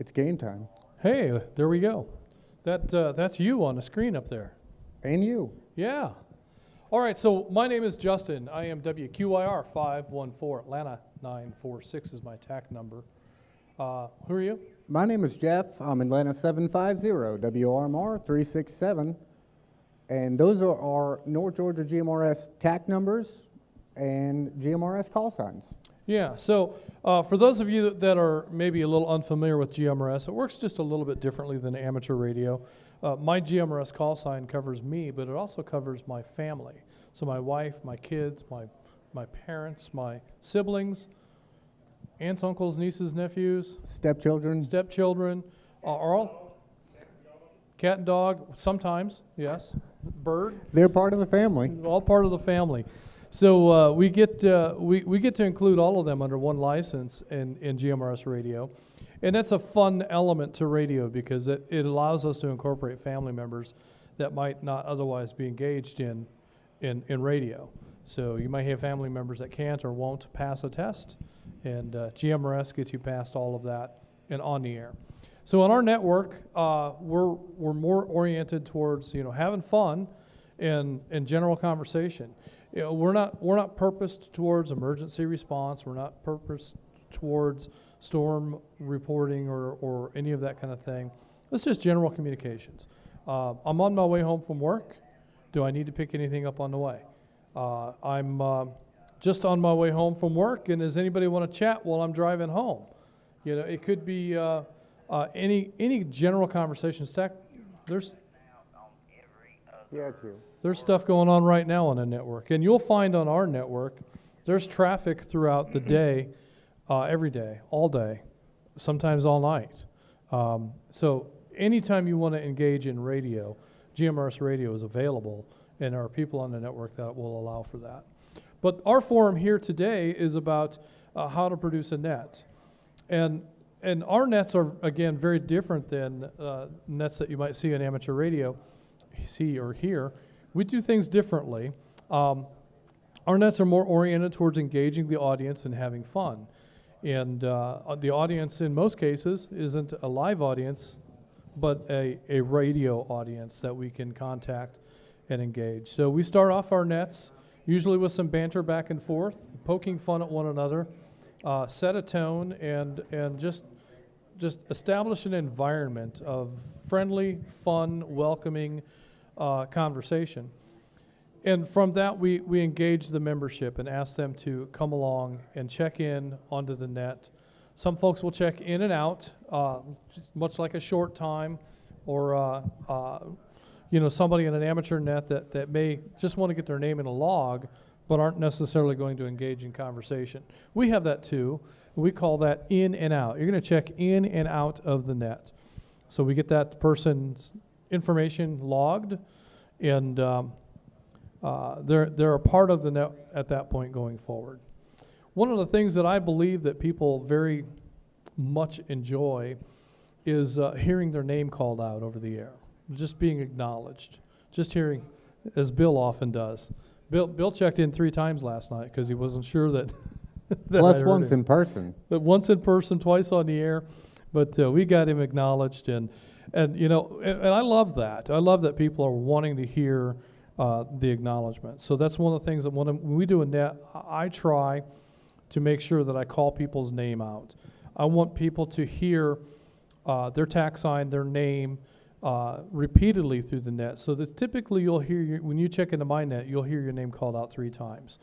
It's game time. Hey, there we go. That's you on the screen up there. And you. Yeah. All right, so my name is Justin. I am WQIR 514, Atlanta 946 is my TAC number. Who are you? My name is Jeff. I'm Atlanta 750, WRMR 367. And those are our North Georgia GMRS TAC numbers and GMRS call signs. Yeah, so for those of you that are maybe a little unfamiliar with GMRS, it works just a little bit differently than amateur radio. My GMRS call sign covers me, but it also covers my family. So my wife, my kids, my parents, my siblings, aunts, uncles, nieces, nephews. Stepchildren. Stepchildren are all cat and dog, sometimes, yes. Bird. They're part of the family. All part of the family. So we get to include all of them under one license in GMRS radio. And that's a fun element to radio because it allows us to incorporate family members that might not otherwise be engaged in radio. So you might have family members that can't or won't pass a test, and GMRS gets you past all of that and on the air. So on our network, we're more oriented towards having fun and general conversation. We're not purposed towards emergency response. We're not purposed towards storm reporting or any of that kind of thing. It's just general communications. I'm on my way home from work. Do I need to pick anything up on the way? I'm just on my way home from work, and does anybody want to chat while I'm driving home? It could be any general conversation. There's stuff going on right now on the network, and you'll find on our network there's traffic throughout the day, every day, all day, sometimes all night. So anytime you want to engage in radio, GMRS radio is available, and there are people on the network that will allow for that. But our forum here today is about how to produce a net. And our nets are, again, very different than nets that you might see in amateur radio, see or hear. We do things differently. Our nets are more oriented towards engaging the audience and having fun. And the audience, in most cases, isn't a live audience, but a radio audience that we can contact and engage. So we start off our nets usually with some banter back and forth, poking fun at one another, set a tone, and just establish an environment of friendly, fun, welcoming conversation. And from that, we engage the membership and ask them to come along and check in onto the net. Some folks will check in and out, much like a short time, or somebody in an amateur net that may just want to get their name in a log, but aren't necessarily going to engage in conversation. We have that too. We call that in and out. You're going to check in and out of the net. So we get that person's information logged, and they're a part of the net at that point going forward. One of the things that I believe that people very much enjoy is hearing their name called out over the air, just being acknowledged, just hearing, as Bill often does. Bill checked in 3 times last night because he wasn't sure that. Plus once in person. But once in person, twice on the air, but we got him acknowledged, and I love that. I love that people are wanting to hear the acknowledgement. So that's one of the things that when we do a net, I try to make sure that I call people's name out. I want people to hear their tax sign, their name, repeatedly through the net. So that typically you'll hear, when you check into my net, you'll hear your name called out 3 times.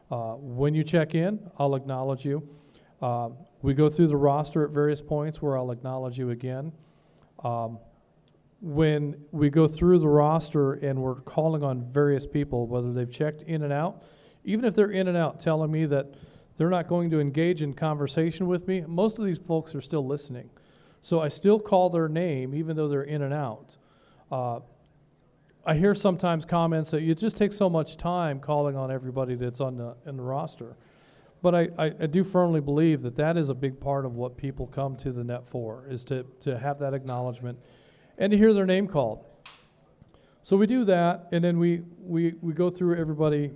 When you check in, I'll acknowledge you. We go through the roster at various points where I'll acknowledge you again. When we go through the roster and we're calling on various people, whether they've checked in and out, even if they're in and out telling me that they're not going to engage in conversation with me, most of these folks are still listening. So I still call their name even though they're in and out. I hear sometimes comments that it just takes so much time calling on everybody that's in the roster. But I do firmly believe that is a big part of what people come to the net for, is to have that acknowledgement and to hear their name called. So we do that, and then we go through everybody,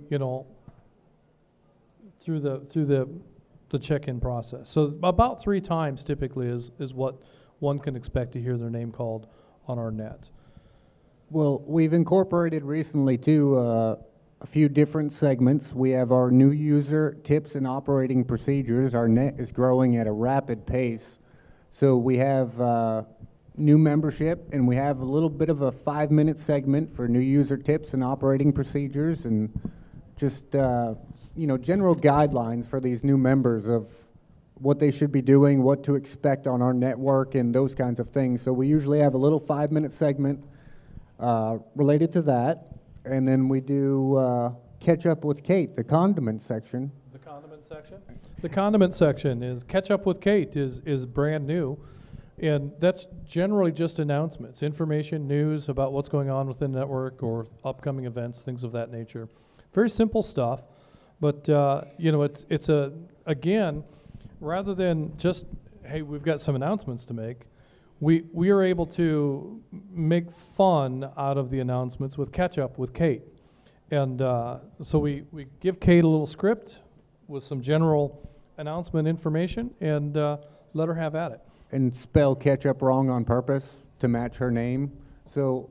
through the check-in process. So about 3 times typically is what one can expect to hear their name called on our net. Well, we've incorporated recently too a few different segments. We have our new user tips and operating procedures. Our net is growing at a rapid pace. So we have new membership, and we have a little bit of a 5-minute segment for new user tips and operating procedures, and just general guidelines for these new members of what they should be doing, what to expect on our network, and those kinds of things. So we usually have a little 5-minute segment related to that, and then we do Catch Up with Kate, the condiment section. The condiment section? The condiment section is Catch Up with Kate is brand new, and that's generally just announcements, information, news about what's going on within the network or upcoming events, things of that nature. Very simple stuff, but it's again, rather than just, hey, we've got some announcements to make, we are able to make fun out of the announcements with Catch Up with Kate. And so we give Kate a little script with some general announcement information and let her have at it. And spell ketchup wrong on purpose to match her name. So,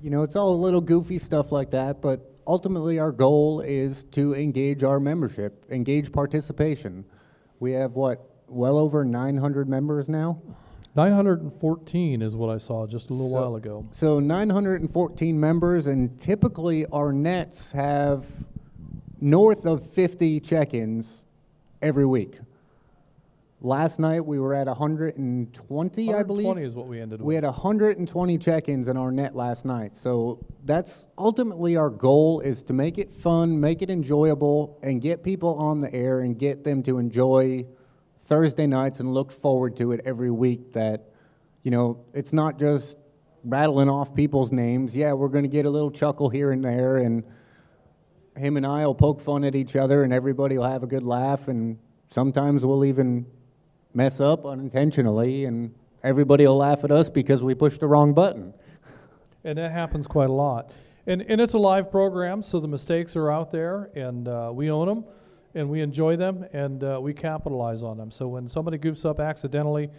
it's all a little goofy stuff like that, but ultimately our goal is to engage our membership, engage participation. We have, well over 900 members now? 914 is what I saw just a little while ago. So 914 members, and typically our nets have north of 50 check-ins every week. Last night we were at 120, I believe. 120 is what we ended with. We had 120 check-ins in our net last night. So that's ultimately our goal, is to make it fun, make it enjoyable, and get people on the air and get them to enjoy Thursday nights and look forward to it every week. That, it's not just rattling off people's names. Yeah, we're going to get a little chuckle here and there, and him and I will poke fun at each other, and everybody will have a good laugh, and sometimes we'll even mess up unintentionally, and everybody will laugh at us because we pushed the wrong button. And that happens quite a lot. And it's a live program, so the mistakes are out there, and we own them, and we enjoy them, and we capitalize on them. So when somebody goofs up accidentally,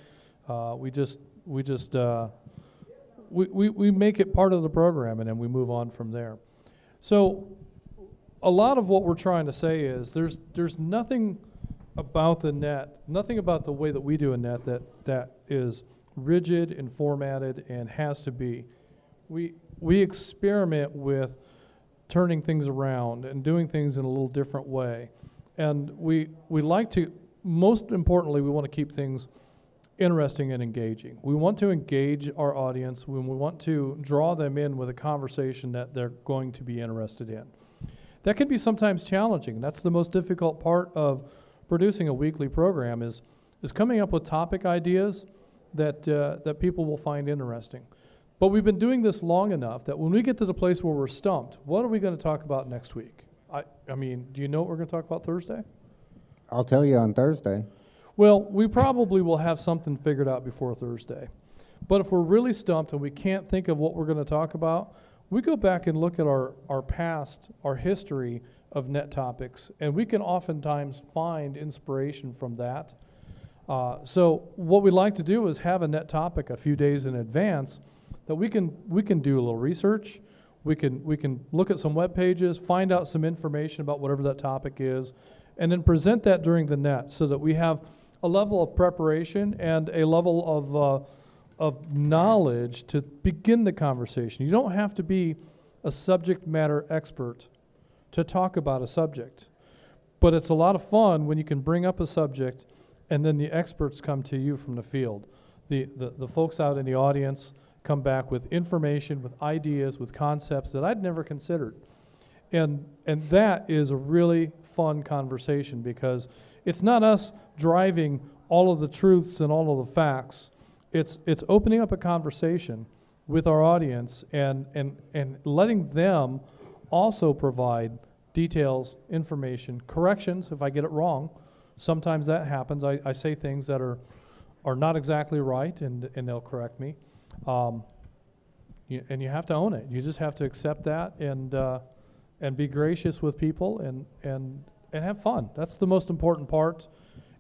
we make it part of the program, and then we move on from there. So a lot of what we're trying to say is there's nothing about the net, nothing about the way that we do a net that is rigid and formatted and has to be. We experiment with turning things around and doing things in a little different way. And we like to, most importantly, we want to keep things interesting and engaging. We want to engage our audience when we want to draw them in with a conversation that they're going to be interested in. That can be sometimes challenging. That's the most difficult part of producing a weekly program is coming up with topic ideas that people will find interesting. But we've been doing this long enough that when we get to the place where we're stumped, what are we going to talk about next week? I mean, do you know what we're going to talk about Thursday? I'll tell you on Thursday. Well, we probably will have something figured out before Thursday. But if we're really stumped and we can't think of what we're going to talk about, we go back and look at our past, our history of net topics, and we can oftentimes find inspiration from that. So what we like to do is have a net topic a few days in advance that we can do a little research. We can look at some web pages, find out some information about whatever that topic is, and then present that during the net so that we have a level of preparation and a level of knowledge to begin the conversation. You don't have to be a subject matter expert to talk about a subject, but it's a lot of fun when you can bring up a subject and then the experts come to you from the field. The folks out in the audience come back with information, with ideas, with concepts that I'd never considered. And that is a really fun conversation because it's not us driving all of the truths and all of the facts. It's opening up a conversation with our audience and letting them also provide details, information, corrections if I get it wrong. Sometimes that happens. I say things that are not exactly right, and they'll correct me. And you have to own it. You just have to accept that and be gracious with people and have fun. That's the most important part.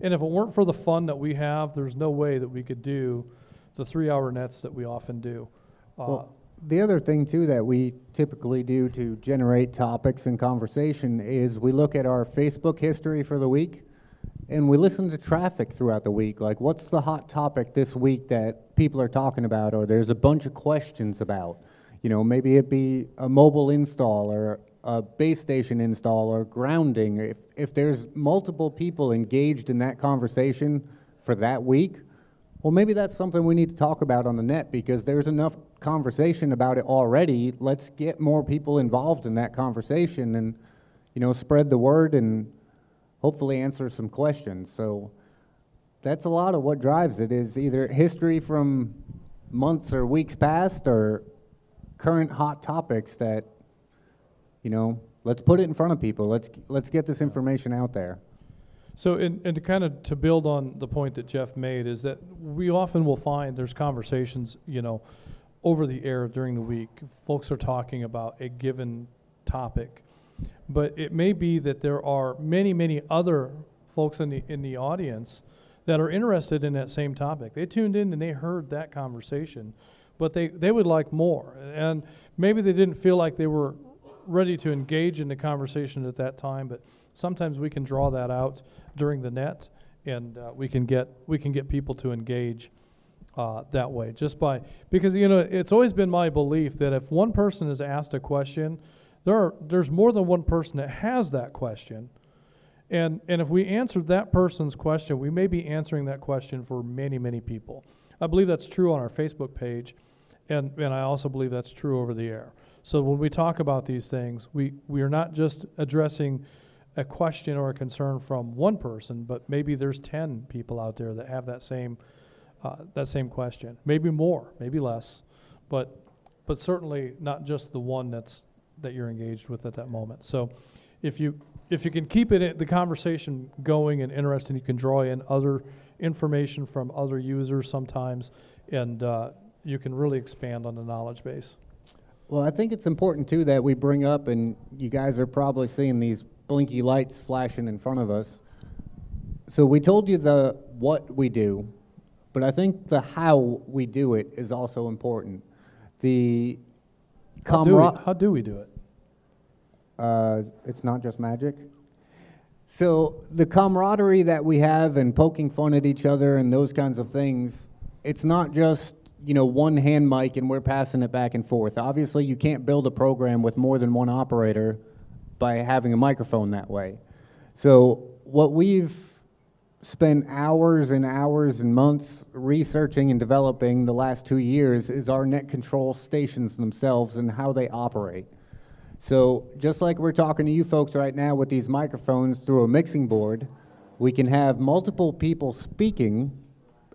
And if it weren't for the fun that we have, there's no way that we could do the 3-hour nets that we often do. Well, the other thing too that we typically do to generate topics and conversation is we look at our Facebook history for the week, and we listen to traffic throughout the week. Like, what's the hot topic this week that people are talking about, or there's a bunch of questions about? You know, maybe it be a mobile install or a base station install or grounding. If there's multiple people engaged in that conversation for that week, well, maybe that's something we need to talk about on the net, because there's enough conversation about it already. Let's get more people involved in that conversation and, you know, spread the word and hopefully answer some questions. So that's a lot of what drives it, is either history from months or weeks past or current hot topics that, you know, let's put it in front of people. Let's get this information out there. So, and to kind of to build on the point that Jeff made, is that we often will find there's conversations, you know, over the air during the week. Folks are talking about a given topic, but it may be that there are many other folks in the audience that are interested in that same topic. They tuned in and they heard that conversation, but they would like more, and maybe they didn't feel like they were ready to engage in the conversation at that time. But sometimes we can draw that out during the net, and we can get people to engage that way, just by, because, you know, it's always been my belief that if one person is asked a question, there's more than one person that has that question, and if we answer that person's question, we may be answering that question for many people. I believe that's true on our Facebook page, and I also believe that's true over the air. So when we talk about these things, we are not just addressing a question or a concern from one person, but maybe there's 10 people out there that have that same question. Maybe more, maybe less, but certainly not just the one that you're engaged with at that moment. So if you can keep the conversation going and interesting, you can draw in other information from other users sometimes, and you can really expand on the knowledge base. Well, I think it's important too that we bring up, and you guys are probably seeing these blinky lights flashing in front of us. So we told you the what we do, but I think the how we do it is also important. How do we do it? It's not just magic. So the camaraderie that we have and poking fun at each other and those kinds of things, it's not just, you know, one hand mic and we're passing it back and forth. Obviously, you can't build a program with more than one operator by having a microphone that way. So what we've spent hours and hours and months researching and developing the last 2 years is our net control stations themselves and how they operate. So just like we're talking to you folks right now with these microphones through a mixing board, we can have multiple people speaking,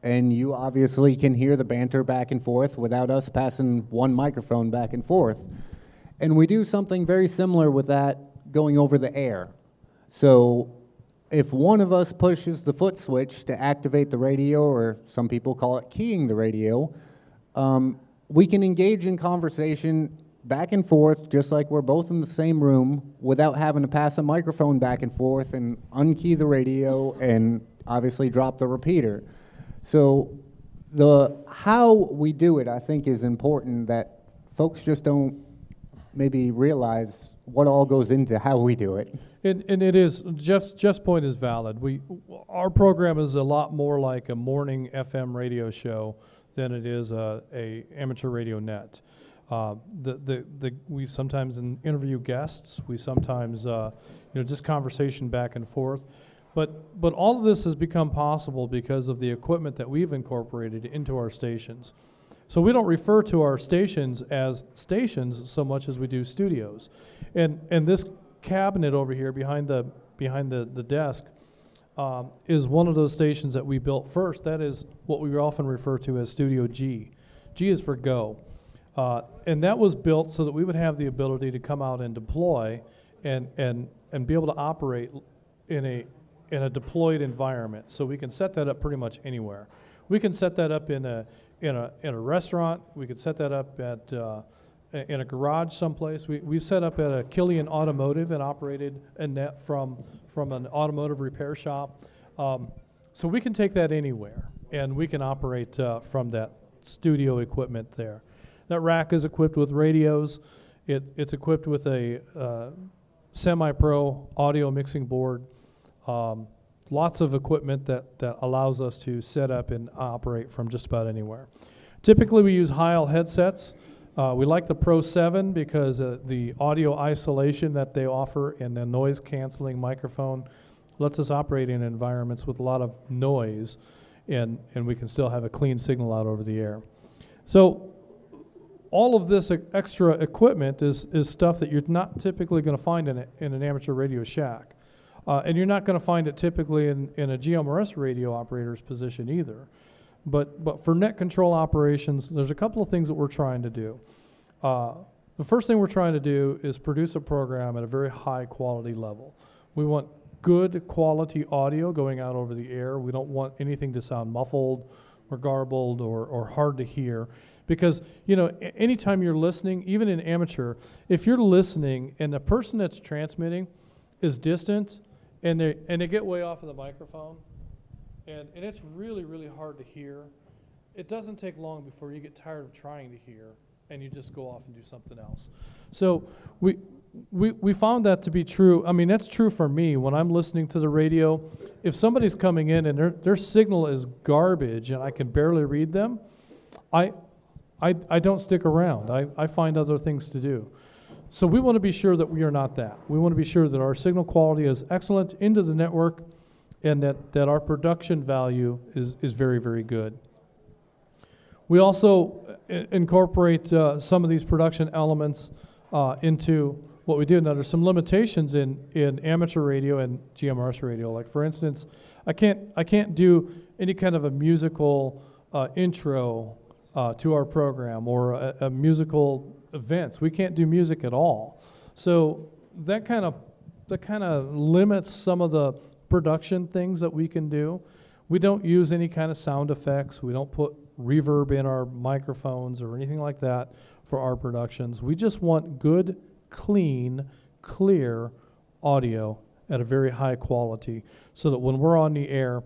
and you obviously can hear the banter back and forth without us passing one microphone back and forth. And we do something very similar with that going over the air. So if one of us pushes the foot switch to activate the radio, or some people call it keying the radio, we can engage in conversation back and forth, just like we're both in the same room, without having to pass a microphone back and forth and unkey the radio and obviously drop the repeater. So the how we do it, I think, is important, that folks just don't maybe realize what all goes into how we do it. And it is, Jeff's point is valid. Our program is a lot more like a morning FM radio show than it is a amateur radio net. We sometimes interview guests. We sometimes, just conversation back and forth. But all of this has become possible because of the equipment that we've incorporated into our stations. So we don't refer to our stations as stations so much as we do studios. And this cabinet over here behind the desk is one of those stations that we built first. That is what we often refer to as Studio G. G is for go. And that was built so that we would have the ability to come out and deploy and be able to operate in a deployed environment. So we can set that up pretty much anywhere. We can set that up in a restaurant. We could set that up in a garage someplace. We set up at a Killian Automotive and operated a net from an automotive repair shop. So we can take that anywhere, and we can operate from studio equipment there. That rack is equipped with radios. It's equipped with a semi-pro audio mixing board. Lots of equipment that allows us to set up and operate from just about anywhere. Typically we use Heil headsets. We like the Pro 7 because the audio isolation that they offer and the noise canceling microphone lets us operate in environments with a lot of noise, and we can still have a clean signal out over the air. So all of this extra equipment is stuff that you're not typically going to find in an amateur radio shack. And you're not going to find it typically in a GMRS radio operator's position either. But for net control operations, there's a couple of things that we're trying to do. The first thing we're trying to do is produce a program at a very high quality level. We want good quality audio going out over the air. We don't want anything to sound muffled or garbled or hard to hear. Because, you know, anytime you're listening, even in amateur, if you're listening and the person that's transmitting is distant and they get way off of the microphone, and it's really, really hard to hear, it doesn't take long before you get tired of trying to hear and you just go off and do something else. So we found that to be true. I mean, that's true for me. When I'm listening to the radio, if somebody's coming in and their signal is garbage and I can barely read them, I don't stick around. I find other things to do. So we want to be sure that we are not that. We want to be sure that our signal quality is excellent into the network and that our production value is very, very good. We also incorporate some of these production elements into what we do. Now, there's some limitations in amateur radio and GMRS radio. Like, for instance, I can't do any kind of a musical intro to our program or a musical events. We can't do music at all. So that kind of limits some of the production things that we can do. We don't use any kind of sound effects. We don't put reverb in our microphones or anything like that for our productions. We just want good, clean, clear audio at a very high quality so that when we're on the air,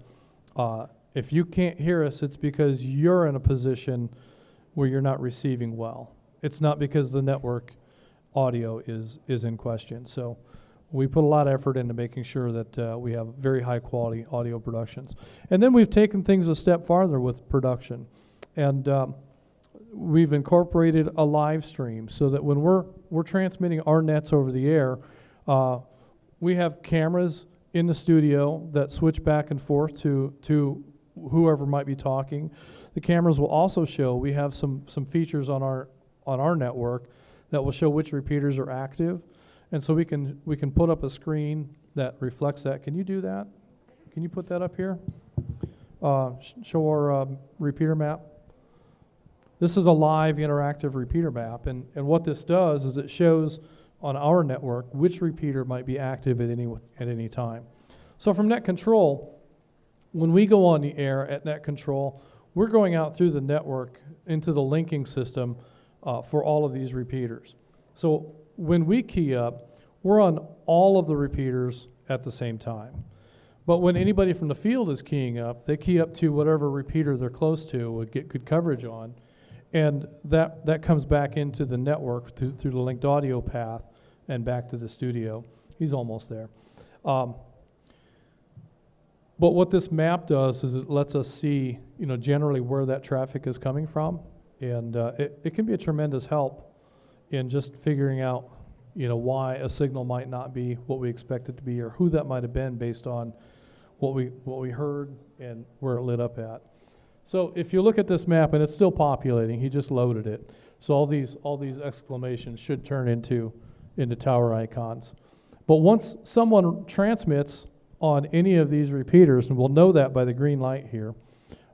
if you can't hear us, it's because you're in a position where you're not receiving well. It's not because the network audio is in question. So we put a lot of effort into making sure that we have very high quality audio productions. And then we've taken things a step farther with production. And we've incorporated a live stream so that when we're transmitting our nets over the air, we have cameras in the studio that switch back and forth to whoever might be talking. The cameras will also show, we have some features on our network that will show which repeaters are active. And so we can put up a screen that reflects that. Can you do that? Can you put that up here? Show our repeater map. This is a live interactive repeater map, and what this does is it shows on our network which repeater might be active at any time. So from net control, when we go on the air at net control, we're going out through the network into the linking system for all of these repeaters. So when we key up, we're on all of the repeaters at the same time. But when anybody from the field is keying up, they key up to whatever repeater they're close to would get good coverage on. And that comes back into the network through the linked audio path and back to the studio. He's almost there. But what this map does is it lets us see, generally where that traffic is coming from. And it can be a tremendous help in just figuring out, why a signal might not be what we expect it to be or who that might have been based on what we heard and where it lit up at. So if you look at this map, and it's still populating, he just loaded it. So all these exclamations should turn into tower icons. But once someone transmits on any of these repeaters, and we'll know that by the green light here,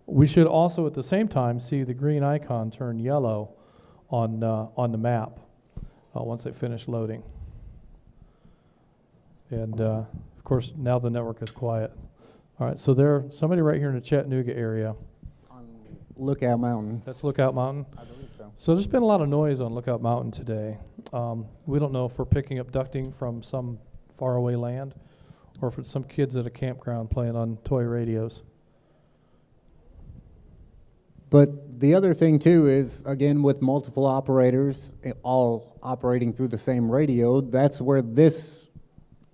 we should also at the same time see the green icon turn yellow on the map once they finish loading. And of course, now the network is quiet. All right, so there's somebody right here in the Chattanooga area. Lookout Mountain. That's Lookout Mountain? I believe so. So there's been a lot of noise on Lookout Mountain today. We don't know if we're picking up ducting from some faraway land or if it's some kids at a campground playing on toy radios. But the other thing too is, again, with multiple operators all operating through the same radio, that's where this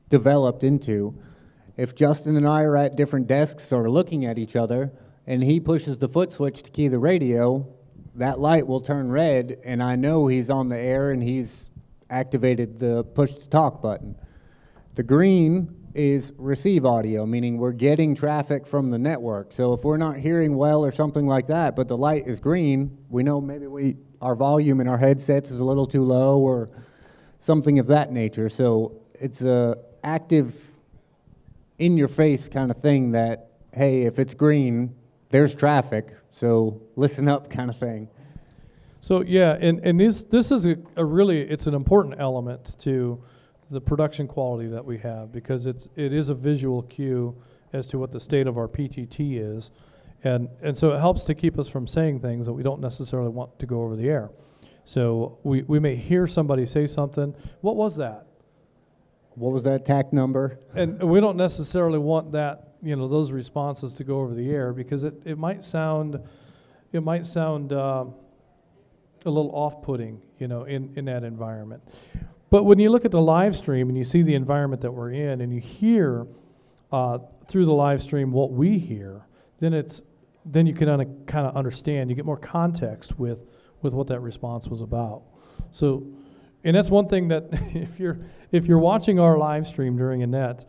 developed into. If Justin and I are at different desks or looking at each other, and he pushes the foot switch to key the radio, that light will turn red, and I know he's on the air and he's activated the push to talk button. The green is receive audio, meaning we're getting traffic from the network. So if we're not hearing well or something like that, but the light is green, we know maybe our volume in our headsets is a little too low or something of that nature. So it's a active, in-your-face kind of thing that, hey, if it's green, there's traffic, so listen up kind of thing. So yeah, and this is a really, it's an important element to the production quality that we have, because it is a visual cue as to what the state of our PTT is, and so it helps to keep us from saying things that we don't necessarily want to go over the air. So we may hear somebody say something, what was that? What was that TAC number? And we don't necessarily want that, those responses to go over the air, because it might sound a little off-putting, in that environment. But when you look at the live stream and you see the environment that we're in, and you hear through the live stream what we hear, then you can kind of understand. You get more context with what that response was about. So, and that's one thing that if you're watching our live stream during a net,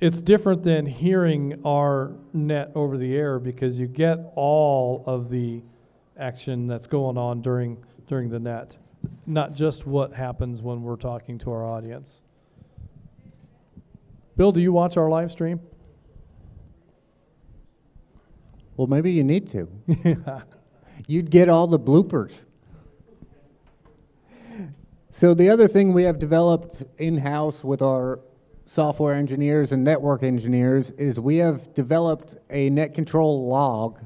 it's different than hearing our net over the air, because you get all of the action that's going on during the net, not just what happens when we're talking to our audience. Bill, do you watch our live stream? Well, maybe you need to. You'd get all the bloopers. So the other thing we have developed in-house with our software engineers and network engineers is we have developed a net control log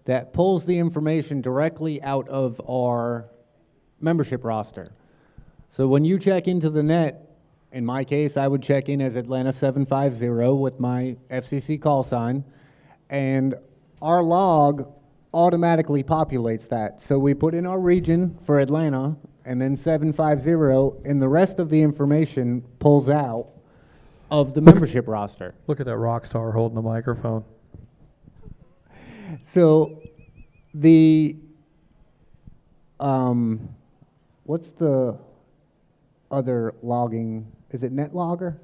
that pulls the information directly out of our membership roster. So when you check into the net, in my case, I would check in as Atlanta 750 with my FCC call sign, and our log automatically populates that. So we put in our region for Atlanta, and then 750, and the rest of the information pulls out of the membership roster. Look at that rock star holding the microphone. So the what's the other logging? Is it NetLogger?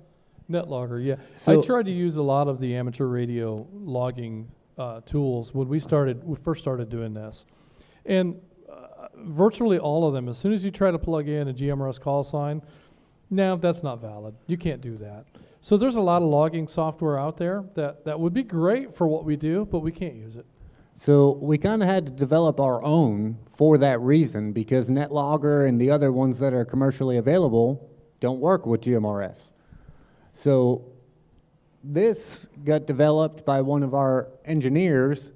NetLogger, yeah. So I tried to use a lot of the amateur radio logging tools when we first started doing this, and virtually all of them, as soon as you try to plug in a GMRS call sign, no, that's not valid. You can't do that. So there's a lot of logging software out there that would be great for what we do, but we can't use it. So we kind of had to develop our own for that reason, because NetLogger and the other ones that are commercially available don't work with GMRS. So this got developed by one of our engineers,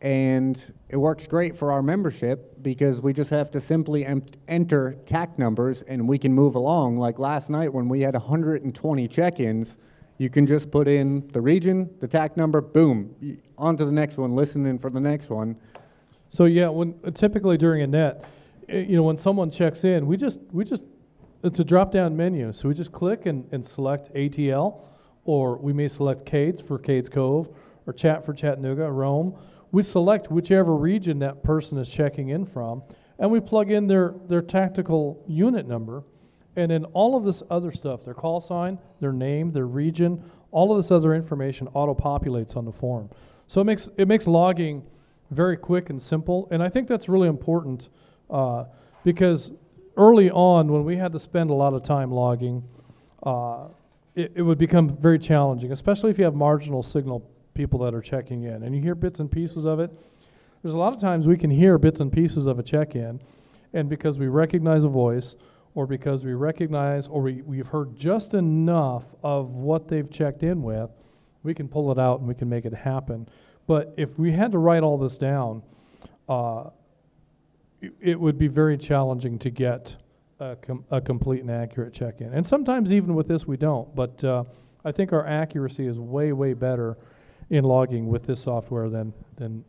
and it works great for our membership because we just have to simply enter TAC numbers and we can move along. Like last night when we had 120 check-ins, you can just put in the region, the TAC number, boom, on to the next one, listening for the next one. So yeah, typically during a net, when someone checks in, we just it's a drop-down menu. So we just click and select ATL, or we may select CADES for Cades Cove, or Chat for Chattanooga, Rome. We select whichever region that person is checking in from, and we plug in their tactical unit number, and then all of this other stuff, their call sign, their name, their region, all of this other information auto-populates on the form. So it makes logging very quick and simple, and I think that's really important because early on when we had to spend a lot of time logging, it would become very challenging, especially if you have marginal signal people that are checking in, and you hear bits and pieces of it. There's a lot of times we can hear bits and pieces of a check-in, and because we recognize a voice, or because we recognize, or we've heard just enough of what they've checked in with, we can pull it out and we can make it happen. But if we had to write all this down, it would be very challenging to get a complete and accurate check-in. And sometimes even with this we don't, but I think our accuracy is way, way better in logging with this software than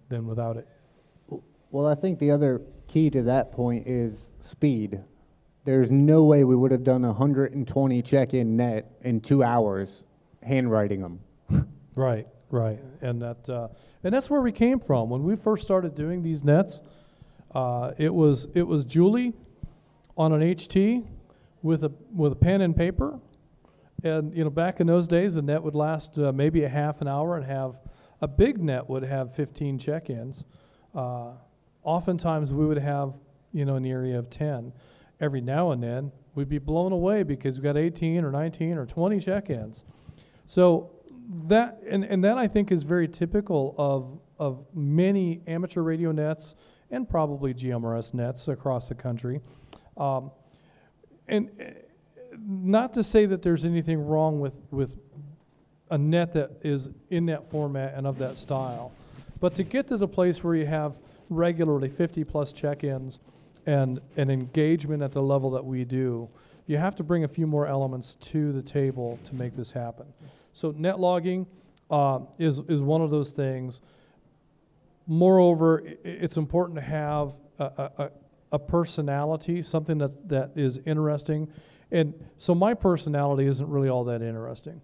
without it. Well, I think the other key to that point is speed. There's no way we would have done 120 check-in net in 2 hours handwriting them. Right, right, and that's where we came from when we first started doing these nets. It was Julie on an HT with a pen and paper, and back in those days, a net would last maybe a half an hour and have a big net would have 15 check-ins. Oftentimes we would have in the area of 10. Every now and then we'd be blown away because we got 18 or 19 or 20 check-ins. So that and that I think is very typical of many amateur radio nets and probably GMRS nets across the country. And not to say that there's anything wrong with a net that is in that format and of that style, but to get to the place where you have regularly 50 plus check-ins and an engagement at the level that we do, you have to bring a few more elements to the table to make this happen. So net logging is one of those things. Moreover, it's important to have a personality, something that is interesting. And so my personality isn't really all that interesting.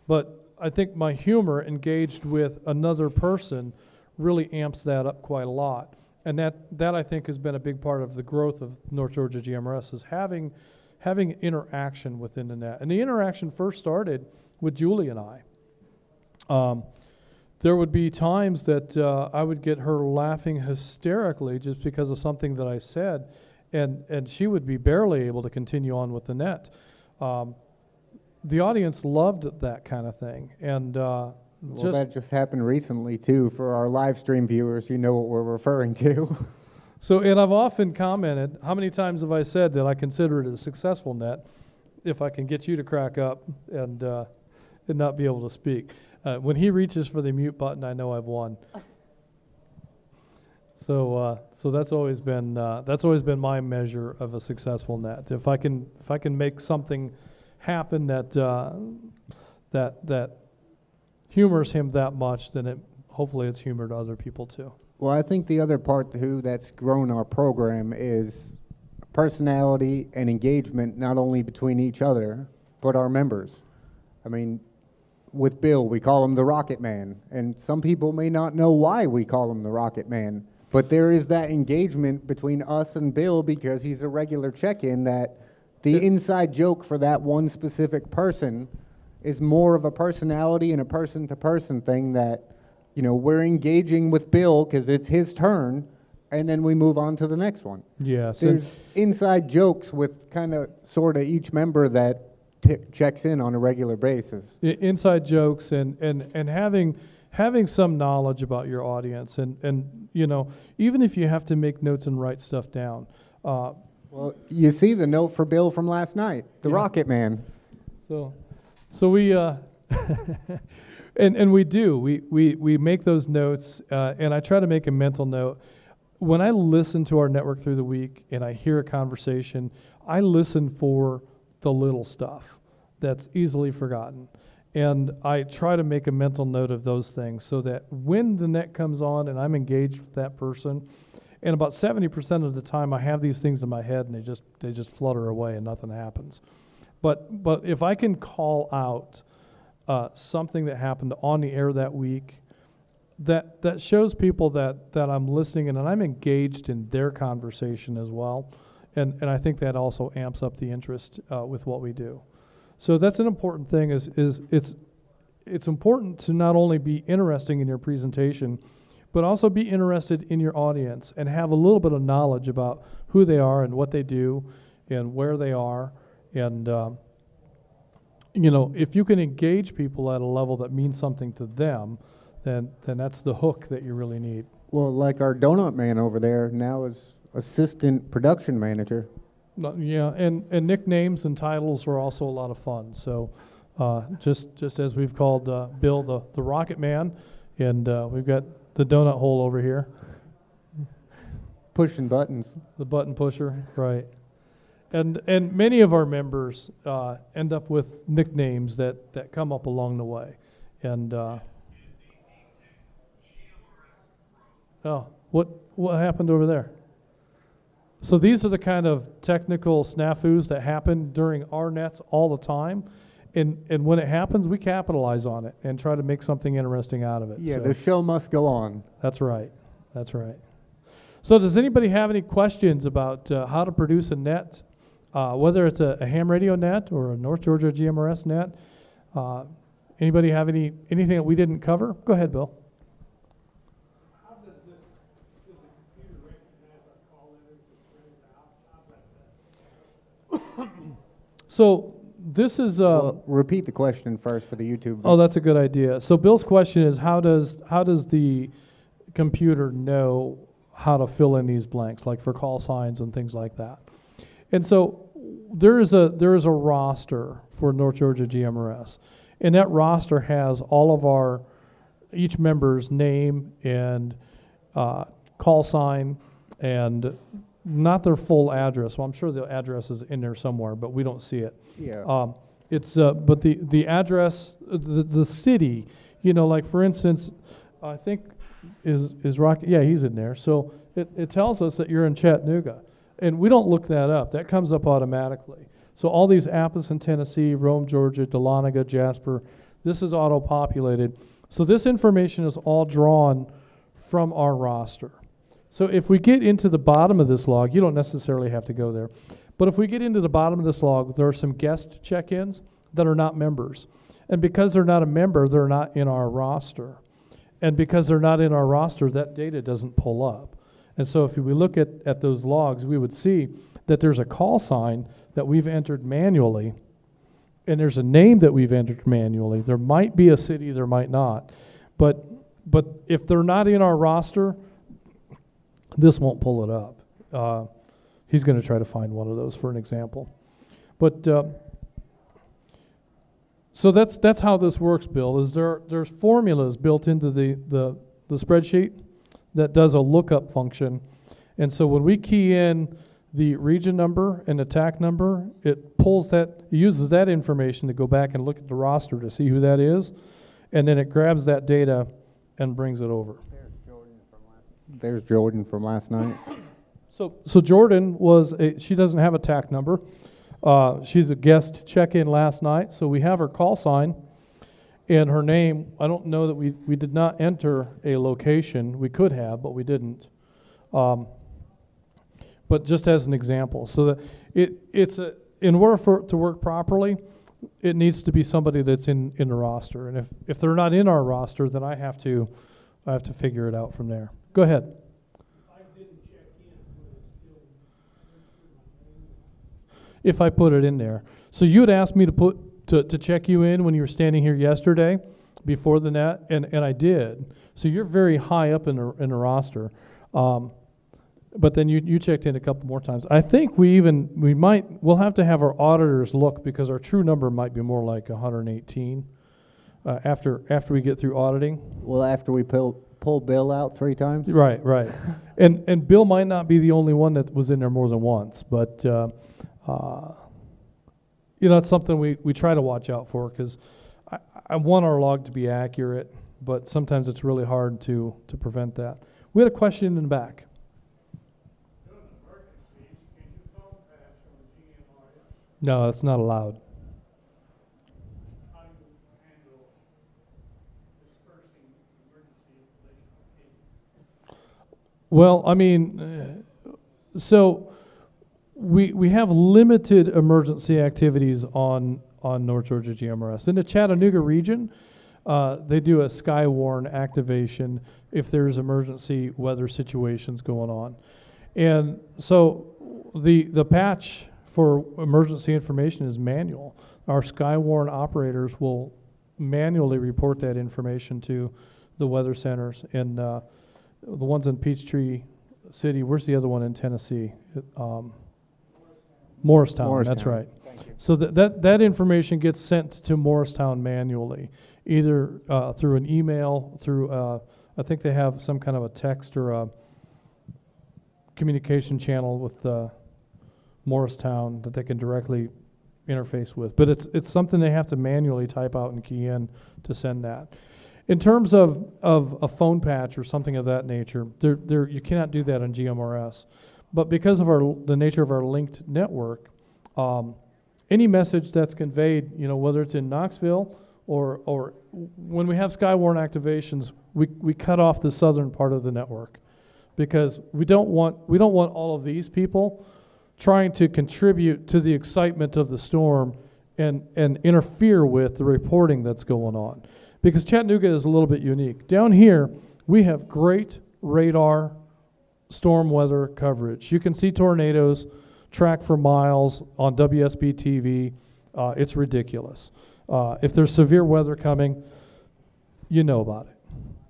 But I think my humor engaged with another person really amps that up quite a lot. And that I think has been a big part of the growth of North Georgia GMRS is having interaction within the net. And the interaction first started with Julie and I. There would be times that I would get her laughing hysterically just because of something that I said, and she would be barely able to continue on with the net. The audience loved that kind of thing, and well, that just happened recently too. For our live stream viewers, you know what we're referring to. So, and I've often commented, how many times have I said that I consider it a successful net if I can get you to crack up and not be able to speak. When he reaches for the mute button, I know I've won. So that's always been my measure of a successful net. If I can make something happen that humors him that much, then hopefully it's humor to other people too. Well, I think the other part too that's grown our program is personality and engagement, not only between each other, but our members. I mean, with Bill, we call him the Rocket Man, and some people may not know why we call him the Rocket Man, but there is that engagement between us and Bill because he's a regular check-in that the inside joke for that one specific person is more of a personality and a person-to-person thing that, we're engaging with Bill because it's his turn, and then we move on to the next one. Yes. There's inside jokes with kind of sort of each member that checks in on a regular basis. Inside jokes and having some knowledge about your audience and even if you have to make notes and write stuff down. Well, you see the note for Bill from last night, the Rocket Man. So we and we do we make those notes and I try to make a mental note. When I listen to our network through the week and I hear a conversation, I listen for the little stuff that's easily forgotten. And I try to make a mental note of those things so that when the net comes on and I'm engaged with that person, and about 70% of the time I have these things in my head and they just flutter away and nothing happens. But if I can call out something that happened on the air that week, that shows people that I'm listening and I'm engaged in their conversation as well. And I think that also amps up the interest with what we do. So that's an important thing is it's important to not only be interesting in your presentation, but also be interested in your audience and have a little bit of knowledge about who they are and what they do and where they are. And, if you can engage people at a level that means something to them, then that's the hook that you really need. Well, like our donut man over there now is assistant production manager. Yeah, and nicknames and titles are also a lot of fun. So just as we've called Bill the Rocket Man, and we've got the donut hole over here. Pushing buttons. The button pusher, right. And many of our members end up with nicknames that come up along the way. And Oh, what happened over there? So these are the kind of technical snafus that happen during our nets all the time. And when it happens, we capitalize on it and try to make something interesting out of it. Yeah, So the show must go on. that's right. That's right. So does anybody have any questions about how to produce a net, whether it's a ham radio net or a North Georgia GMRS net? Anybody have anything that we didn't cover? Go ahead, Bill. How does the computer recognize our call letters and print it out? How does that? So this is Well, repeat the question first for the YouTube. oh, that's a good idea. So Bill's question is how does the computer know how to fill in these blanks, like for call signs and things like that? And so there is a roster for North Georgia GMRS, and that roster has all of each member's name and call sign and not their full address. Well, I'm sure the address is in there somewhere, but we don't see it. Yeah. It's but the address, the city, like for instance, I think is Rocky. Yeah, he's in there. So it tells us that you're in Chattanooga, and we don't look that up. That comes up automatically. So all these Appleton, Tennessee, Rome, Georgia, Dahlonega, Jasper, this is auto-populated. So this information is all drawn from our roster. So if we get into the bottom of this log, you don't necessarily have to go there, but if we get into the bottom of this log, there are some guest check-ins that are not members. And because they're not a member, they're not in our roster. And because they're not in our roster, that data doesn't pull up. And so if we look at those logs, we would see that there's a call sign that we've entered manually, and there's a name that we've entered manually. There might be a city, there might not. But if they're not in our roster, this won't pull it up. He's going to try to find one of those for an example. But so that's how this works, Bill. Is there's formulas built into the spreadsheet that does a lookup function, and so when we key in the region number and the TAC number, it uses that information to go back and look at the roster to see who that is, and then it grabs that data and brings it over. There's Jordan from last night. So Jordan she doesn't have a TAC number. She's a guest check-in last night, so we have her call sign and her name. I don't know that we did not enter a location. We could have, but we didn't. But just as an example, so that in order for it to work properly, it needs to be somebody that's in the roster. And if they're not in our roster, then I have to figure it out from there. Go ahead. If I put it in there. So you had asked me to check you in when you were standing here yesterday before the net, and I did. So you're very high up in the roster. But then you checked in a couple more times. I think we'll have to have our auditors look, because our true number might be more like 118 after we get through auditing. Well, after we pull Bill out 3 times? Right. And Bill might not be the only one that was in there more than once, but it's something we try to watch out for, because I want our log to be accurate, but sometimes it's really hard to prevent that. We had a question in the back. No, that's not allowed. How do you handle dispersing emergency information? Well, I mean, so we have limited emergency activities on North Georgia GMRS. In the Chattanooga region, they do a Skywarn activation if there's emergency weather situations going on. And so the patch for emergency information is manual. Our Skywarn operators will manually report that information to the weather centers. And the ones in Peachtree City, where's the other one in Tennessee? Morristown, that's right. So that information gets sent to Morristown manually, either through an email, through I think they have some kind of a text or a communication channel with Morristown that they can directly interface with. But it's something they have to manually type out and key in to send that. In terms of a phone patch or something of that nature, you cannot do that on GMRS. But because of the nature of our linked network, any message that's conveyed, whether it's in Knoxville or when we have Skywarn activations, we cut off the southern part of the network because we don't want all of these people trying to contribute to the excitement of the storm and interfere with the reporting that's going on. Because Chattanooga is a little bit unique. Down here, we have great radar storm weather coverage. You can see tornadoes track for miles on WSB TV. It's ridiculous. If there's severe weather coming, you know about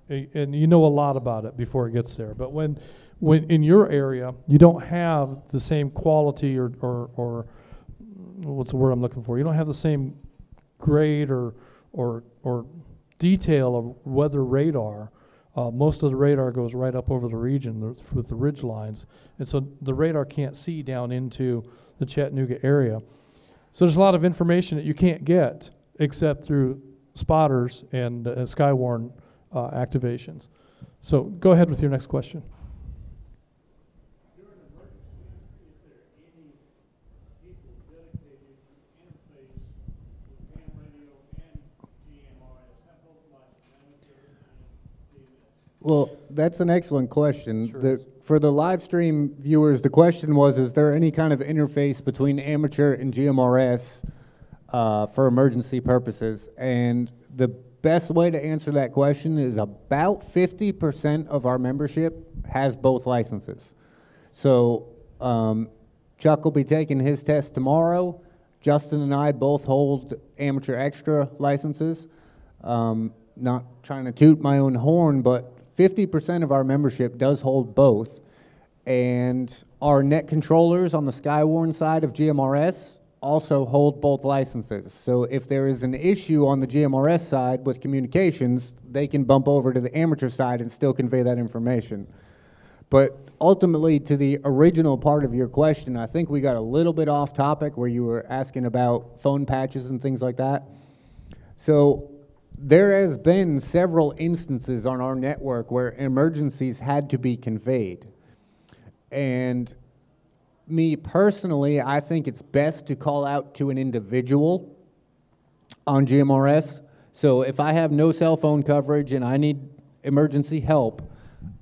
it. And you know a lot about it before it gets there. But when in your area, you don't have the same quality or what's the word I'm looking for? You don't have the same grade or detail of weather radar. Most of the radar goes right up over the region with the ridge lines, and so the radar can't see down into the Chattanooga area. So there's a lot of information that you can't get except through spotters and Skywarn activations. So go ahead with your next question. During an emergency, is there any people dedicated to interface with ham radio and GMRS? Have both licenses, amateur and DMS? Well, that's an excellent question. Sure is. For the live stream viewers, the question was, is there any kind of interface between amateur and GMRS for emergency purposes? And the best way to answer that question is about 50% of our membership has both licenses. So Chuck will be taking his test tomorrow. Justin and I both hold amateur extra licenses. Not trying to toot my own horn, but 50% of our membership does hold both. And our net controllers on the Skywarn side of GMRS also hold both licenses. So if there is an issue on the GMRS side with communications, they can bump over to the amateur side and still convey that information. But ultimately, to the original part of your question, I think we got a little bit off topic where you were asking about phone patches and things like that. So there has been several instances on our network where emergencies had to be conveyed. And me personally, I think it's best to call out to an individual on GMRS. So if I have no cell phone coverage and I need emergency help,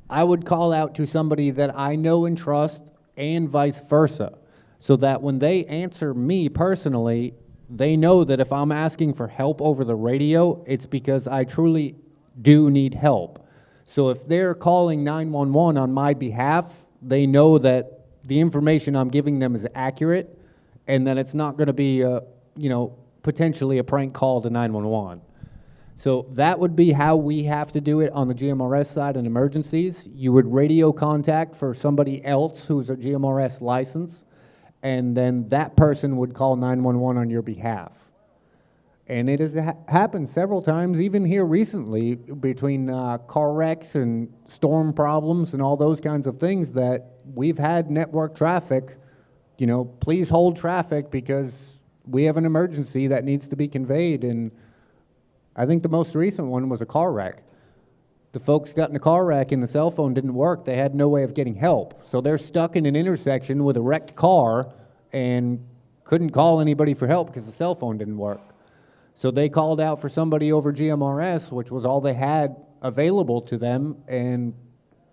I would call out to somebody that I know and trust, and vice versa, so that when they answer me personally, they know that if I'm asking for help over the radio, it's because I truly do need help. So if they're calling 911 on my behalf, they know that the information I'm giving them is accurate, and that it's not going to be, potentially a prank call to 911. So that would be how we have to do it on the GMRS side in emergencies. You would radio contact for somebody else who's a GMRS license, and then that person would call 911 on your behalf. And it has happened several times, even here recently, between car wrecks and storm problems and all those kinds of things, that we've had network traffic, please hold traffic because we have an emergency that needs to be conveyed. And I think the most recent one was a car wreck. The folks got in a car wreck and the cell phone didn't work. They had no way of getting help. So they're stuck in an intersection with a wrecked car and couldn't call anybody for help because the cell phone didn't work. So they called out for somebody over GMRS, which was all they had available to them, and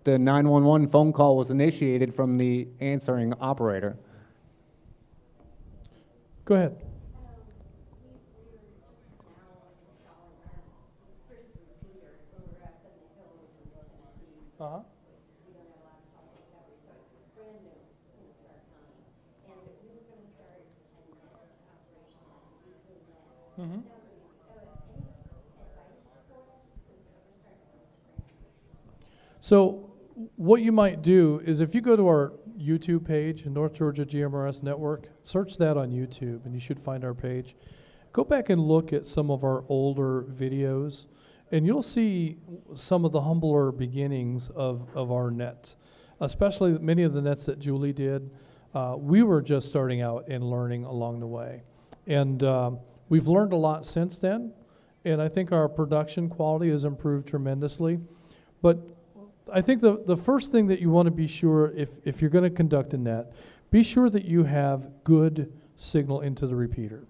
the 911 phone call was initiated from the answering operator. Go ahead. Uh-huh. Mm-hmm. So what you might do is if you go to our YouTube page, North Georgia GMRS Network, search that on YouTube and you should find our page. Go back and look at some of our older videos and you'll see some of the humbler beginnings of our nets, especially many of the nets that Julie did. We were just starting out and learning along the way. And we've learned a lot since then. and I think our production quality has improved tremendously. But I think the first thing that you want to be sure, if you're going to conduct a net, be sure that you have good signal into the repeater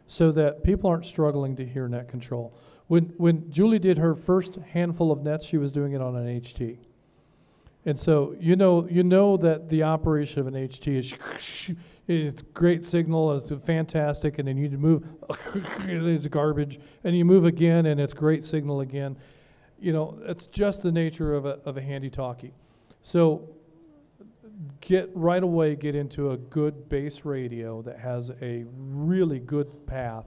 so that people aren't struggling to hear net control. When Julie did her first handful of nets, she was doing it on an HT. And so you know that the operation of an HT is it's great signal, it's fantastic, and then you move, it's garbage, and you move again, and it's great signal again. You know, it's just the nature of a handy-talkie. So get into a good base radio that has a really good path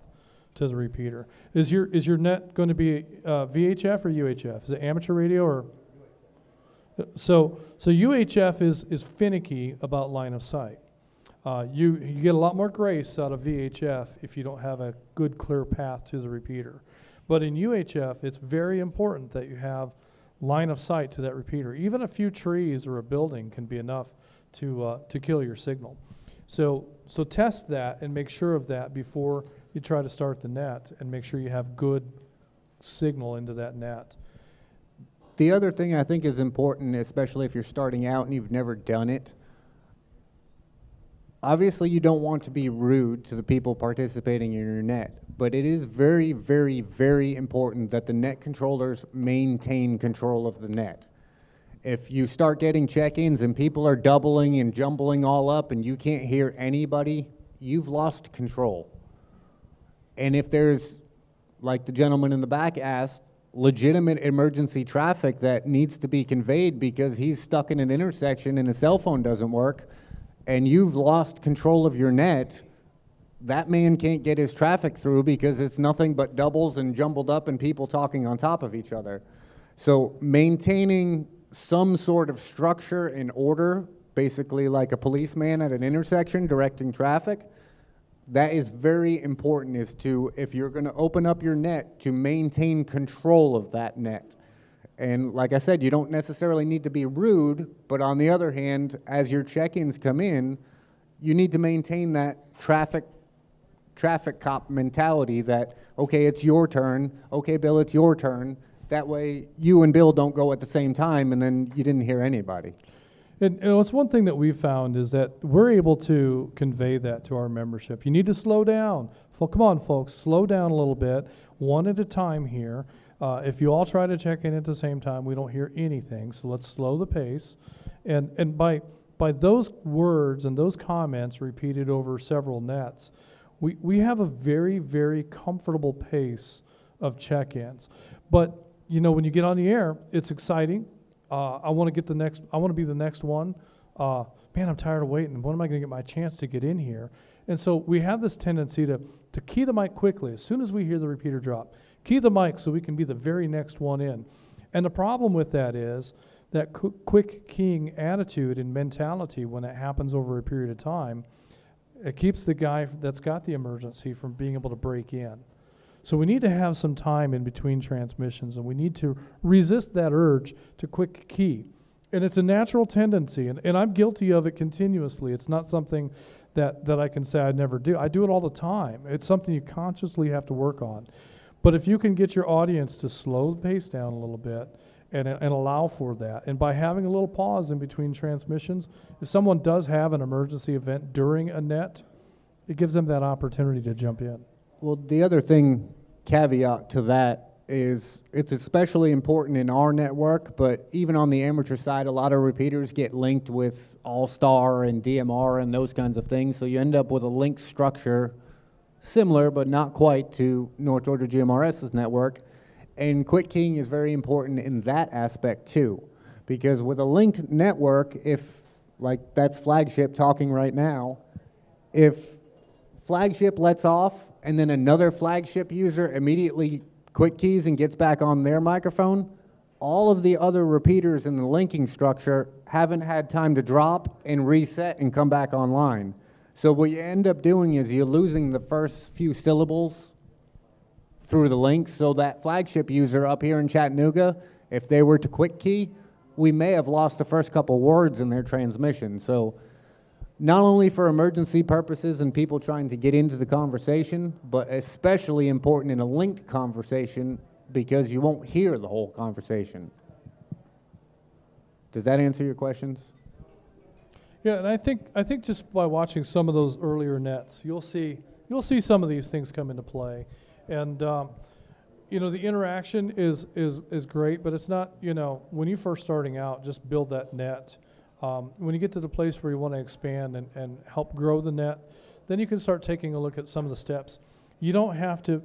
to the repeater. Is your net going to be VHF or UHF? Is it amateur radio or? So UHF is finicky about line of sight. You get a lot more grace out of VHF if you don't have a good clear path to the repeater. But in UHF, it's very important that you have line of sight to that repeater. Even a few trees or a building can be enough to kill your signal. So test that and make sure of that before you try to start the net, and make sure you have good signal into that net. The other thing I think is important, especially if you're starting out and you've never done it, obviously you don't want to be rude to the people participating in your net, but it is very, very, very important that the net controllers maintain control of the net. If you start getting check-ins and people are doubling and jumbling all up and you can't hear anybody, you've lost control. And if there's, like the gentleman in the back asked, legitimate emergency traffic that needs to be conveyed because he's stuck in an intersection and his cell phone doesn't work, and you've lost control of your net, that man can't get his traffic through because it's nothing but doubles and jumbled up and people talking on top of each other. So maintaining some sort of structure and order, basically like a policeman at an intersection directing traffic, that is very important, is to, if you're going to open up your net, to maintain control of that net. And like I said, you don't necessarily need to be rude, but on the other hand, as your check-ins come in, you need to maintain that traffic cop mentality that, okay, it's your turn, okay, Bill, it's your turn. That way you and Bill don't go at the same time and then you didn't hear anybody. And it's one thing that we've found is that we're able to convey that to our membership. You need to slow down. Well, come on, folks, slow down a little bit, one at a time here. If you all try to check in at the same time, we don't hear anything, so let's slow the pace. And by those words and those comments repeated over several nets, we have a very, very comfortable pace of check-ins. But, you know, when you get on the air, it's exciting. I want to be the next one. Man, I'm tired of waiting. When am I going to get my chance to get in here? And so we have this tendency to key the mic quickly. As soon as we hear the repeater drop, key the mic so we can be the very next one in. And the problem with that is that quick keying attitude and mentality, when it happens over a period of time, it keeps the guy that's got the emergency from being able to break in. So we need to have some time in between transmissions, and we need to resist that urge to quick key. And it's a natural tendency, and I'm guilty of it continuously. It's not something that I can say I never do. I do it all the time. It's something you consciously have to work on. But if you can get your audience to slow the pace down a little bit and allow for that, and by having a little pause in between transmissions, if someone does have an emergency event during a net, it gives them that opportunity to jump in. Well, the other caveat to that is it's especially important in our network, but even on the amateur side, a lot of repeaters get linked with All-Star and DMR and those kinds of things, so you end up with a link structure similar but not quite to North Georgia GMRS's network. And quick keying is very important in that aspect too, because with a linked network, if, like that's Flagship talking right now, if Flagship lets off and then another Flagship user immediately quick keys and gets back on their microphone, all of the other repeaters in the linking structure haven't had time to drop and reset and come back online. So what you end up doing is you're losing the first few syllables through the links, so that Flagship user up here in Chattanooga, if they were to quick key, we may have lost the first couple words in their transmission. So not only for emergency purposes and people trying to get into the conversation, but especially important in a linked conversation because you won't hear the whole conversation. Does that answer your questions? Yeah, and I think just by watching some of those earlier nets, you'll see some of these things come into play, and you know, the interaction is great, but it's not, you know, when you're first starting out, just build that net. When you get to the place where you want to expand and help grow the net, then you can start taking a look at some of the steps. You don't have to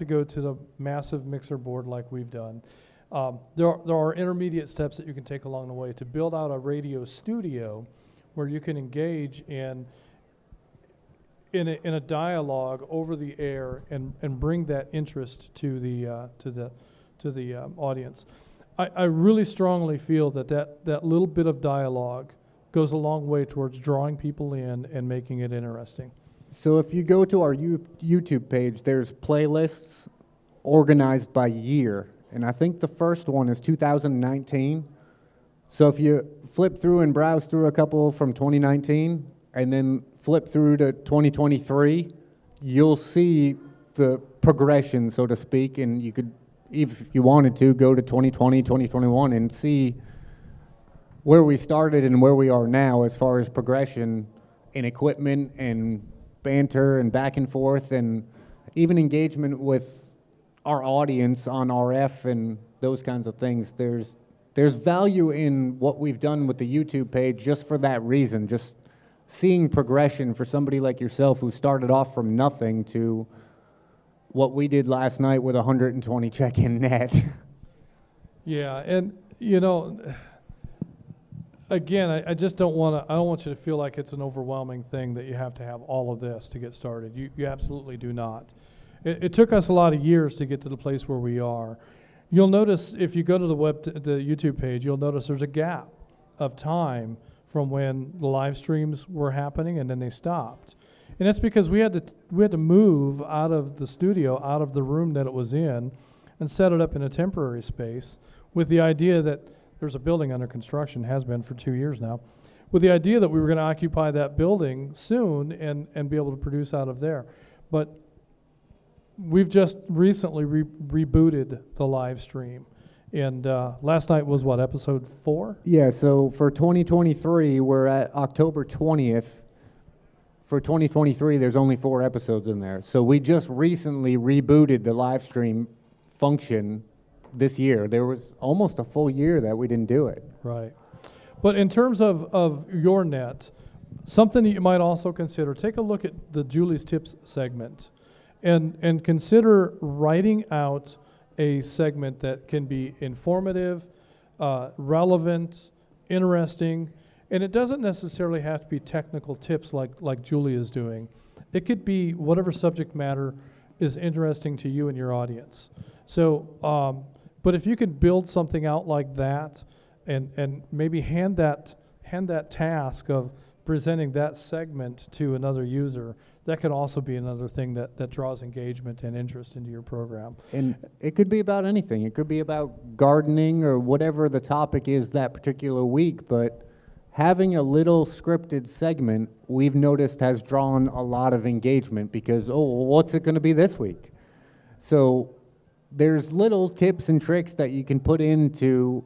go to the massive mixer board like we've done. There are intermediate steps that you can take along the way to build out a radio studio where you can engage in a dialogue over the air and bring that interest to the audience. I really strongly feel that little bit of dialogue goes a long way towards drawing people in and making it interesting. So if you go to our YouTube page, there's playlists organized by year, and I think the first one is 2019. So if you flip through and browse through a couple from 2019 and then flip through to 2023, you'll see the progression, so to speak, and you could, if you wanted to, go to 2020, 2021 and see where we started and where we are now as far as progression in equipment and banter and back and forth and even engagement with our audience on RF and those kinds of things. There's value in what we've done with the YouTube page just for that reason, just seeing progression for somebody like yourself who started off from nothing to what we did last night with 120 check-in net. Yeah, and you know, again, I just don't want you to feel like it's an overwhelming thing that you have to have all of this to get started. You absolutely do not. It took us a lot of years to get to the place where we are. You'll notice if you go to the YouTube page, you'll notice there's a gap of time from when the live streams were happening and then they stopped. And that's because we had to move out of the studio, out of the room that it was in, and set it up in a temporary space with the idea that there's a building under construction, has been for 2 years now, with the idea that we were going to occupy that building soon and be able to produce out of there. But we've just recently rebooted the live stream. And last night was what, episode 4? Yeah, so for 2023, we're at October 20th. For 2023, there's only 4 episodes in there. So we just recently rebooted the live stream function this year. There was almost a full year that we didn't do it. Right. But in terms of your net, something that you might also consider, take a look at the Julie's Tips segment and consider writing out a segment that can be informative, relevant, interesting, and it doesn't necessarily have to be technical tips like Julie is doing. It could be whatever subject matter is interesting to you and your audience. So, but if you could build something out like that and maybe hand that task of presenting that segment to another user, that could also be another thing that draws engagement and interest into your program. And it could be about anything. It could be about gardening or whatever the topic is that particular week, but having a little scripted segment, we've noticed, has drawn a lot of engagement because, oh, well, what's it going to be this week? So there's little tips and tricks that you can put into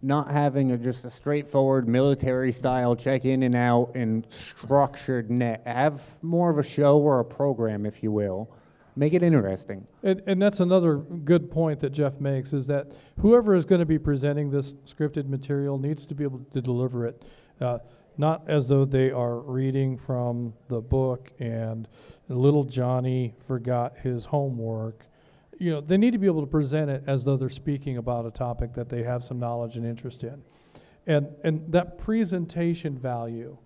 not having just a straightforward military-style check-in and out and structured net. Have more of a show or a program, if you will. Make it interesting. And that's another good point that Jeff makes, is that whoever is going to be presenting this scripted material needs to be able to deliver it, not as though they are reading from the book and little Johnny forgot his homework. You know, they need to be able to present it as though they're speaking about a topic that they have some knowledge and interest in. And that presentation value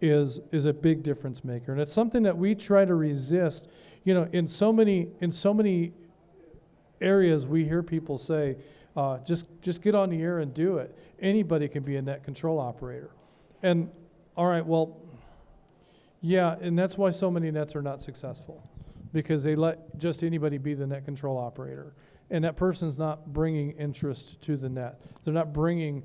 is a big difference maker. And it's something that we try to resist. You know, in so many areas we hear people say, just get on the air and do it. Anybody can be a net control operator. And all right, well, yeah, and that's why so many nets are not successful, because they let just anybody be the net control operator. And that person's not bringing interest to the net. They're not bringing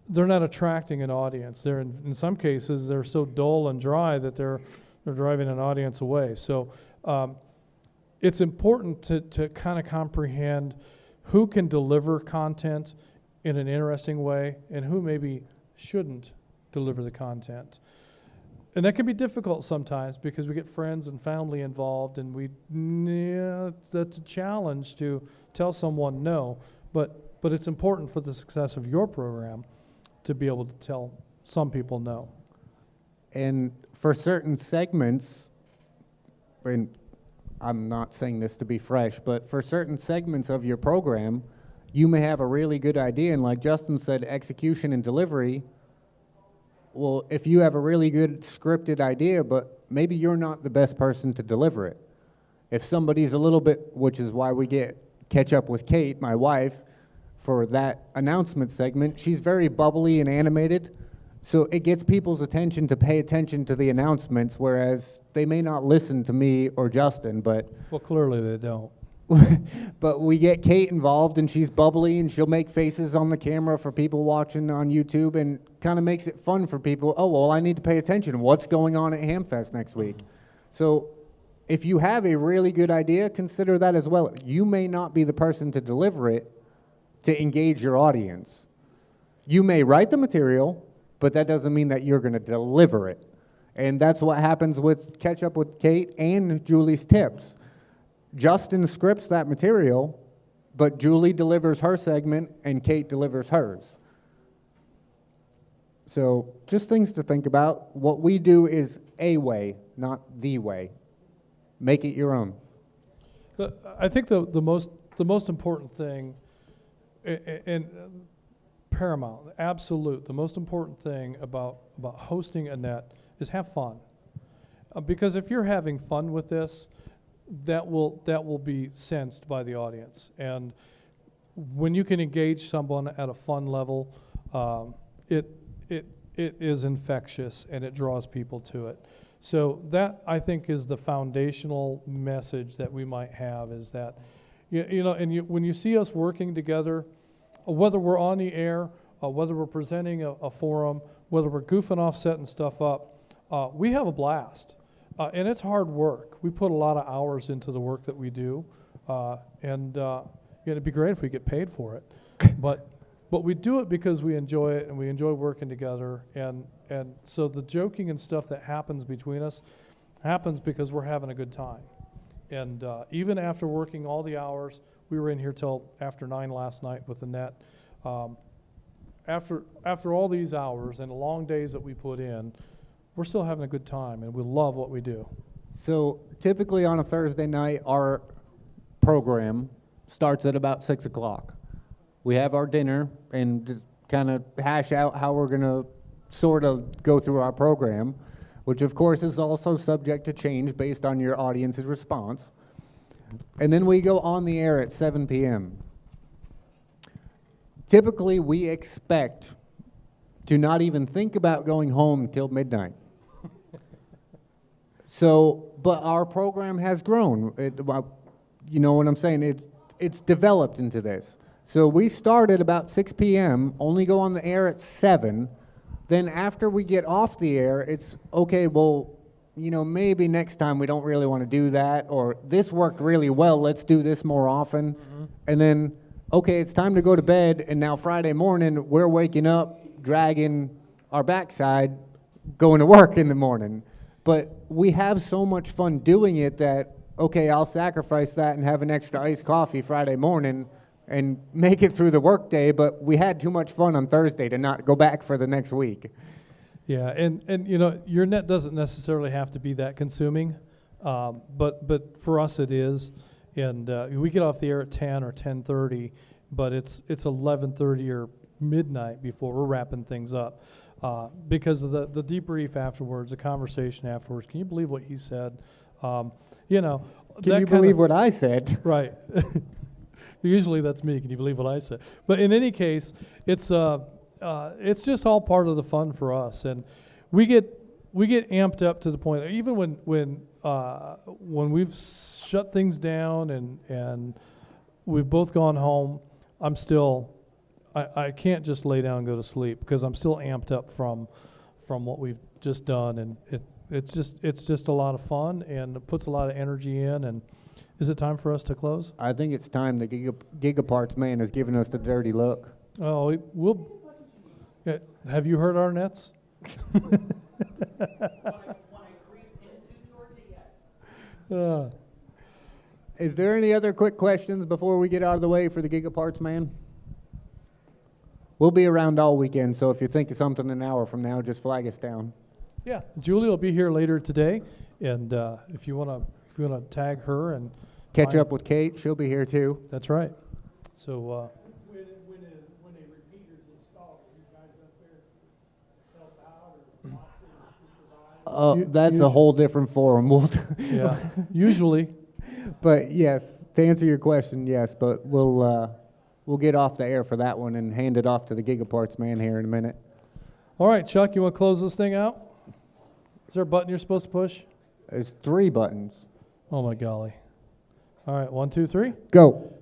they're not attracting an audience. They're in some cases they're so dull and dry that they're driving an audience away. So it's important to kind of comprehend who can deliver content in an interesting way and who maybe shouldn't deliver the content. And that can be difficult sometimes because we get friends and family involved, and that's a challenge to tell someone no. But it's important for the success of your program to be able to tell some people no. And for certain segments, and I'm not saying this to be fresh, but for certain segments of your program, you may have a really good idea, and like Justin said, execution and delivery. Well, if you have a really good scripted idea, but maybe you're not the best person to deliver it. If somebody's a little bit, which is why we catch up with Kate, my wife, for that announcement segment, she's very bubbly and animated, so it gets people's attention to pay attention to the announcements, whereas they may not listen to me or Justin, but... Well, clearly they don't. But we get Kate involved, and she's bubbly, and she'll make faces on the camera for people watching on YouTube, and kind of makes it fun for people. Oh, well, I need to pay attention. What's going on at Hamfest next week? So if you have a really good idea, consider that as well. You may not be the person to deliver it to engage your audience. You may write the material, but that doesn't mean that you're going to deliver it. And that's what happens with Catch Up with Kate and Julie's tips. Justin scripts that material, but Julie delivers her segment and Kate delivers hers. So just things to think about. What we do is a way, not the way. Make it your own. I think the most important thing, and paramount, absolute, the most important thing about hosting a net is have fun. Because if you're having fun with this, that will be sensed by the audience. And when you can engage someone at a fun level, it is infectious and it draws people to it. So that, I think, is the foundational message that we might have, is that, when you see us working together, whether we're on the air, whether we're presenting a forum, whether we're goofing off setting stuff up, we have a blast. And it's hard work. We put a lot of hours into the work that we do, and it'd be great if we get paid for it. But we do it because we enjoy it, and we enjoy working together. And so the joking and stuff that happens between us happens because we're having a good time. And even after working all the hours, we were in here till after 9 last night with the net. After all these hours and the long days that we put in, we're still having a good time, and we love what we do. So typically on a Thursday night, our program starts at about 6 o'clock. We have our dinner and just kind of hash out how we're going to sort of go through our program, which of course is also subject to change based on your audience's response. And then we go on the air at 7 p.m. Typically, we expect to not even think about going home till midnight. So, but our program has grown. You know what I'm saying? It's developed into this. So we start at about 6 p.m., only go on the air at 7. Then after we get off the air, it's, okay, well, maybe next time we don't really want to do that, or this worked really well, let's do this more often. Mm-hmm. And then, okay, it's time to go to bed, and now Friday morning, we're waking up, dragging our backside, going to work in the morning. But we have so much fun doing it that, okay, I'll sacrifice that and have an extra iced coffee Friday morning and make it through the workday, but we had too much fun on Thursday to not go back for the next week. Yeah, and your net doesn't necessarily have to be that consuming, but for us it is. And we get off the air at 10 or 10:30, but it's 11:30 or midnight before we're wrapping things up. Because of the debrief afterwards, the conversation afterwards. Can you believe what he said? Can you believe what I said? Right. Usually that's me. Can you believe what I said? But in any case, it's just all part of the fun for us, and we get amped up to the point that even when we've shut things down and we've both gone home, I'm still I can't just lay down and go to sleep because I'm still amped up from what we've just done, and it's just a lot of fun, and it puts a lot of energy in. And is it time for us to close? I think it's time the Gigaparts man has given us the dirty look. Oh, we'll. Have you heard our nets? Is there any other quick questions before we get out of the way for the Gigaparts man? We'll be around all weekend, so if you think of something an hour from now, just flag us down. Yeah, Julie will be here later today, and if you wanna tag her and Catch up with Kate, she'll be here too. That's right. So When a repeater's installed, you guys up there help out or watch it, supervise? That's a whole different forum. yeah, usually. But yes, to answer your question, yes, but we'll get off the air for that one and hand it off to the Gigaparts man here in a minute. All right, Chuck, you want to close this thing out? Is there a button you're supposed to push? There's 3 buttons. Oh my golly. All right, 1, 2, 3. Go.